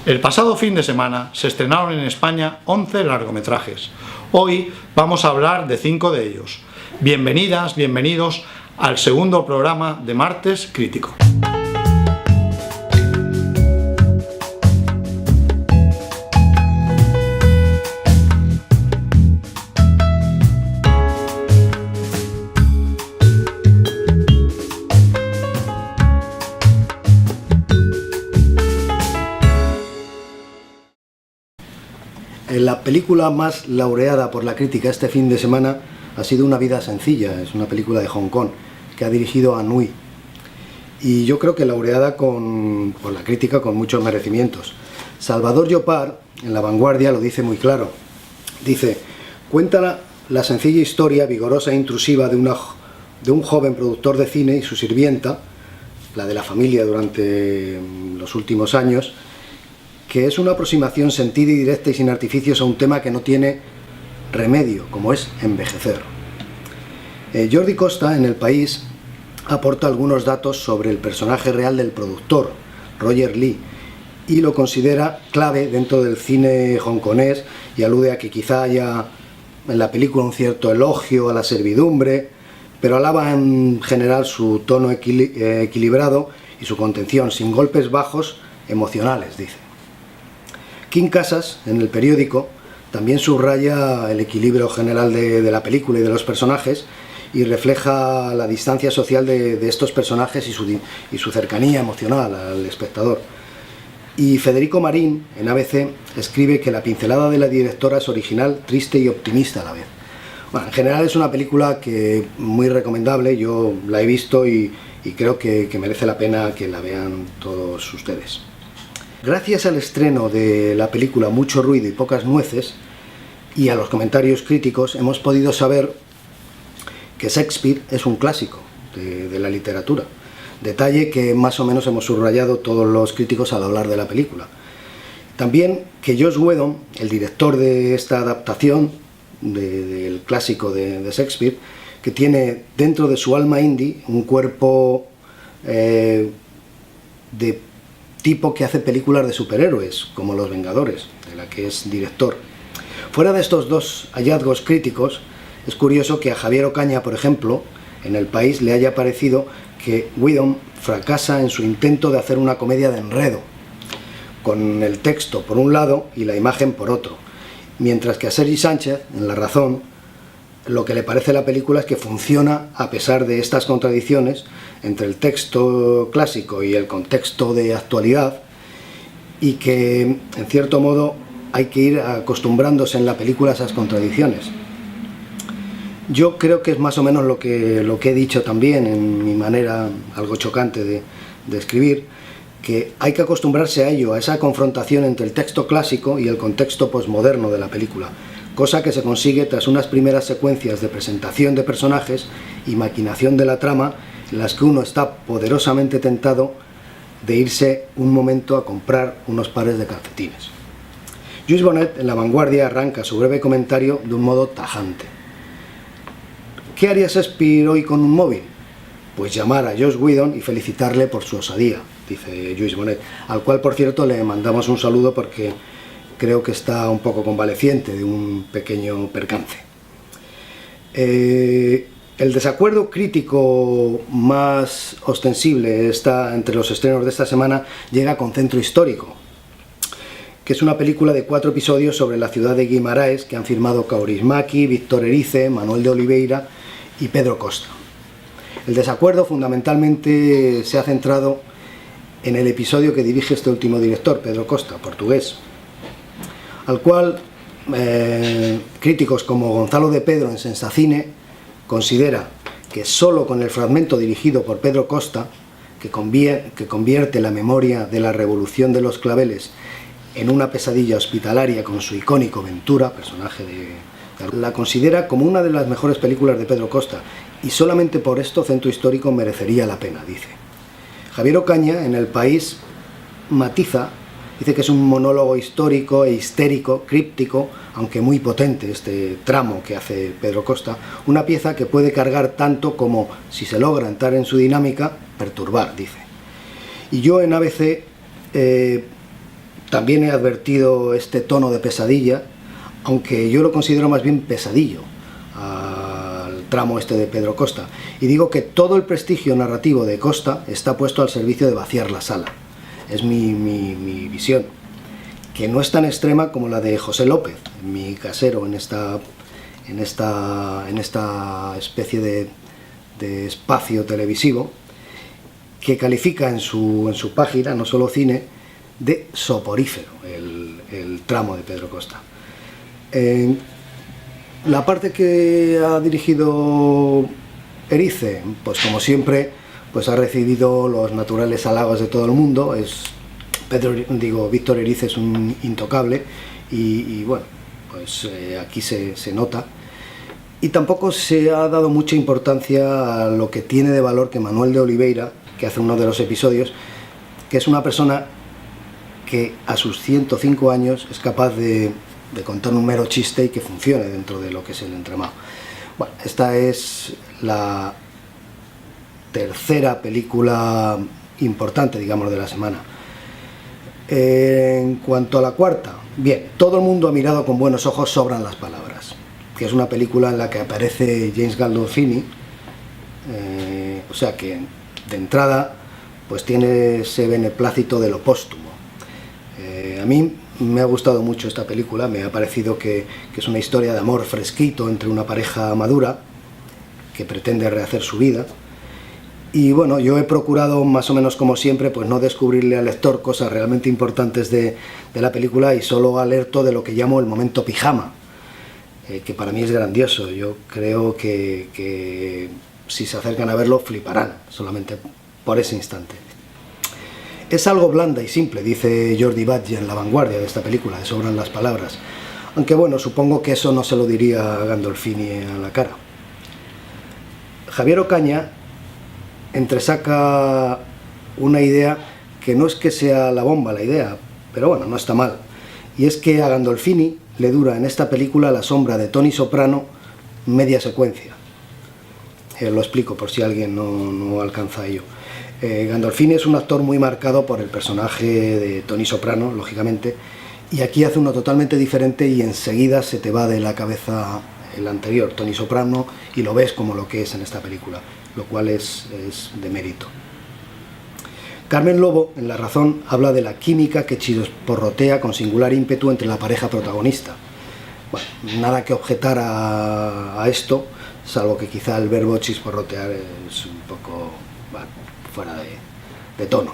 El pasado fin de semana se estrenaron en España 11 largometrajes. Hoy vamos a hablar de 5 de ellos. Bienvenidas, bienvenidos al segundo programa de Martes Crítico. La película más laureada por la crítica este fin de semana ha sido Una vida sencilla. Es una película de Hong Kong que ha dirigido a Nui, y yo creo que laureada por la crítica con muchos merecimientos. Salvador Llopart en La Vanguardia lo dice muy claro. Dice: cuenta la sencilla historia vigorosa e intrusiva de un joven productor de cine y su sirvienta, la de la familia durante los últimos años, que es una aproximación sentida y directa y sin artificios a un tema que no tiene remedio, como es envejecer. Jordi Costa, en El País, aporta algunos datos sobre el personaje real del productor, Roger Lee, y lo considera clave dentro del cine hongkonés, y alude a que quizá haya en la película un cierto elogio a la servidumbre, pero alaba en general su tono equilibrado y su contención, sin golpes bajos emocionales, dice. Kim Casas, en El Periódico, también subraya el equilibrio general de la película y de los personajes, y refleja la distancia social de estos personajes y su cercanía emocional al espectador. Y Federico Marín, en ABC, escribe que la pincelada de la directora es original, triste y optimista a la vez. Bueno, en general es una película muy recomendable. Yo la he visto y creo que merece la pena que la vean todos ustedes. Gracias al estreno de la película Mucho ruido y pocas nueces, y a los comentarios críticos, hemos podido saber que Shakespeare es un clásico de la literatura, detalle que más o menos hemos subrayado todos los críticos al hablar de la película. También que Joss Whedon, el director de esta adaptación del clásico de Shakespeare, que tiene dentro de su alma indie un cuerpo de tipo que hace películas de superhéroes, como Los Vengadores, de la que es director. Fuera de estos dos hallazgos críticos, es curioso que a Javier Ocaña, por ejemplo, en El País, le haya parecido que Whedon fracasa en su intento de hacer una comedia de enredo, con el texto por un lado y la imagen por otro, mientras que a Sergi Sánchez, en La Razón, lo que le parece la película es que funciona a pesar de estas contradicciones entre el texto clásico y el contexto de actualidad, y que en cierto modo hay que ir acostumbrándose en la película a esas contradicciones. Yo creo que es más o menos lo que he dicho también en mi manera algo chocante de escribir, que hay que acostumbrarse a ello, a esa confrontación entre el texto clásico y el contexto posmoderno de la película, cosa que se consigue tras unas primeras secuencias de presentación de personajes y maquinación de la trama, en las que uno está poderosamente tentado de irse un momento a comprar unos pares de calcetines. Lluís Bonet, en La Vanguardia, arranca su breve comentario de un modo tajante. ¿Qué haría Shakespeare hoy con un móvil? Pues llamar a Joss Whedon y felicitarle por su osadía, dice Lluís Bonet, al cual, por cierto, le mandamos un saludo porque creo que está un poco convaleciente de un pequeño percance. El desacuerdo crítico más ostensible entre los estrenos de esta semana llega con Centro Histórico, que es una película de 4 episodios sobre la ciudad de Guimaraes que han firmado Kaurismäki, Víctor Erice, Manuel de Oliveira y Pedro Costa. El desacuerdo fundamentalmente se ha centrado en el episodio que dirige este último director, Pedro Costa, portugués, al cual críticos como Gonzalo de Pedro en Sensacine considera que solo con el fragmento dirigido por Pedro Costa, que convierte la memoria de la Revolución de los Claveles en una pesadilla hospitalaria con su icónico Ventura, personaje la considera como una de las mejores películas de Pedro Costa, y solamente por esto Centro Histórico merecería la pena, dice. Javier Ocaña, en El País, matiza, dice que es un monólogo histórico e histérico, críptico, aunque muy potente este tramo que hace Pedro Costa, una pieza que puede cargar tanto como, si se logra entrar en su dinámica, perturbar, dice. Y yo en ABC También he advertido este tono de pesadilla, aunque yo lo considero más bien pesadillo al tramo este de Pedro Costa. Y digo que todo el prestigio narrativo de Costa está puesto al servicio de vaciar la sala. Es mi visión, que no es tan extrema como la de José López, mi casero, en esta especie de espacio televisivo, que califica en su página, No Solo Cine, de soporífero el tramo de Pedro Costa. La parte que ha dirigido Erice, pues como siempre, pues ha recibido los naturales halagos de todo el mundo. Víctor Erice es un intocable y bueno, pues aquí se nota. Y tampoco se ha dado mucha importancia a lo que tiene de valor que Manuel de Oliveira, que hace uno de los episodios, que es una persona que a sus 105 años es capaz de contar un mero chiste y que funcione dentro de lo que es el entramado. Bueno, esta es la tercera película importante, digamos, de la semana. En cuanto a la cuarta, bien, todo el mundo ha mirado con buenos ojos Sobran las palabras, que es una película en la que aparece James Gandolfini, o sea que de entrada pues tiene ese beneplácito de lo póstumo. A mí me ha gustado mucho esta película, me ha parecido que es una historia de amor fresquito entre una pareja madura que pretende rehacer su vida. Y bueno, yo he procurado, más o menos como siempre, pues no descubrirle al lector cosas realmente importantes de la película y solo alerto de lo que llamo el momento pijama, que para mí es grandioso. Yo creo que si se acercan a verlo fliparán, solamente por ese instante. Es algo blanda y simple, dice Jordi Batlle en La Vanguardia de esta película, de Sobran las palabras. Aunque bueno, supongo que eso no se lo diría a Gandolfini a la cara. Javier Ocaña entresaca una idea que no es que sea la bomba la idea, pero bueno, no está mal. Y es que a Gandolfini le dura en esta película la sombra de Tony Soprano media secuencia. Lo explico por si alguien no alcanza a ello. Gandolfini es un actor muy marcado por el personaje de Tony Soprano, lógicamente, y aquí hace uno totalmente diferente y enseguida se te va de la cabeza el anterior, Tony Soprano, y lo ves como lo que es en esta película, lo cual es de mérito. Carmen Lobo, en La Razón, habla de la química que chisporrotea con singular ímpetu entre la pareja protagonista. Bueno, nada que objetar a esto, salvo que quizá el verbo chisporrotear es un poco fuera de tono.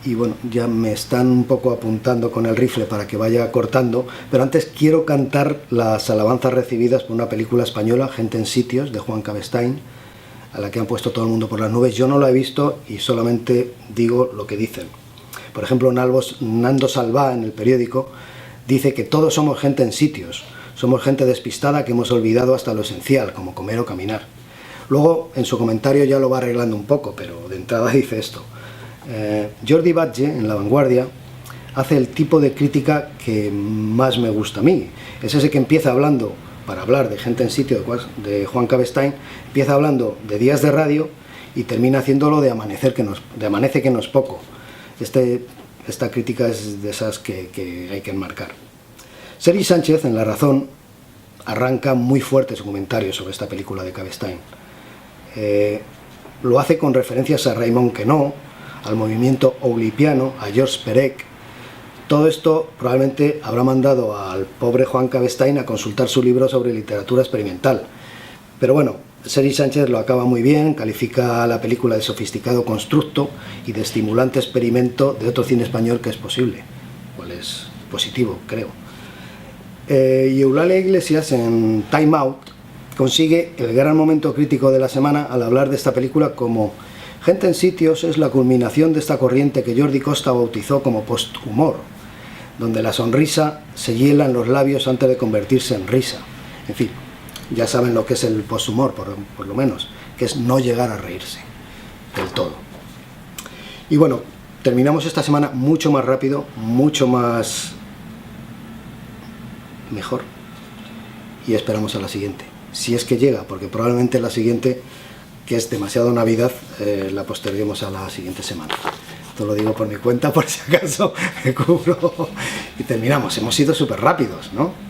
Y bueno, ya me están un poco apuntando con el rifle para que vaya cortando, pero antes quiero cantar las alabanzas recibidas por una película española, Gente en sitios, de Juan Cabestein, a la que han puesto todo el mundo por las nubes. Yo no la he visto y solamente digo lo que dicen. Por ejemplo, Nando Salvá, en El Periódico, dice que todos somos gente en sitios, somos gente despistada que hemos olvidado hasta lo esencial, como comer o caminar. Luego, en su comentario ya lo va arreglando un poco, pero de entrada dice esto. Jordi Batlle, en La Vanguardia, hace el tipo de crítica que más me gusta a mí. Es ese que empieza hablando, para hablar de Gente en sitio de Juan Cabestein, empieza hablando de días de radio y termina haciéndolo de Amanece que no es poco. Esta crítica es de esas que hay que enmarcar. Sergi Sánchez, en La Razón, arranca muy fuerte su comentario sobre esta película de Cabestein. Lo hace con referencias a Raymond Queneau, al movimiento oulipiano, a Georges Perec. Todo esto probablemente habrá mandado al pobre Juan Cabestein a consultar su libro sobre literatura experimental. Pero bueno, Sergi Sánchez lo acaba muy bien, califica la película de sofisticado constructo y de estimulante experimento de otro cine español que es posible, cual es positivo, creo. Y Eulalia Iglesias, en Time Out, consigue el gran momento crítico de la semana al hablar de esta película como Gente en sitios es la culminación de esta corriente que Jordi Costa bautizó como post-humor, donde la sonrisa se hiela en los labios antes de convertirse en risa. En fin, ya saben lo que es el post-humor, por lo menos, que es no llegar a reírse del todo. Y bueno, terminamos esta semana mucho más rápido, mucho más mejor, y esperamos a la siguiente, si es que llega, porque probablemente la siguiente, que es demasiado Navidad, la posterguemos a la siguiente semana. Esto lo digo por mi cuenta, por si acaso me cubro. Y terminamos. Hemos sido súper rápidos, ¿no?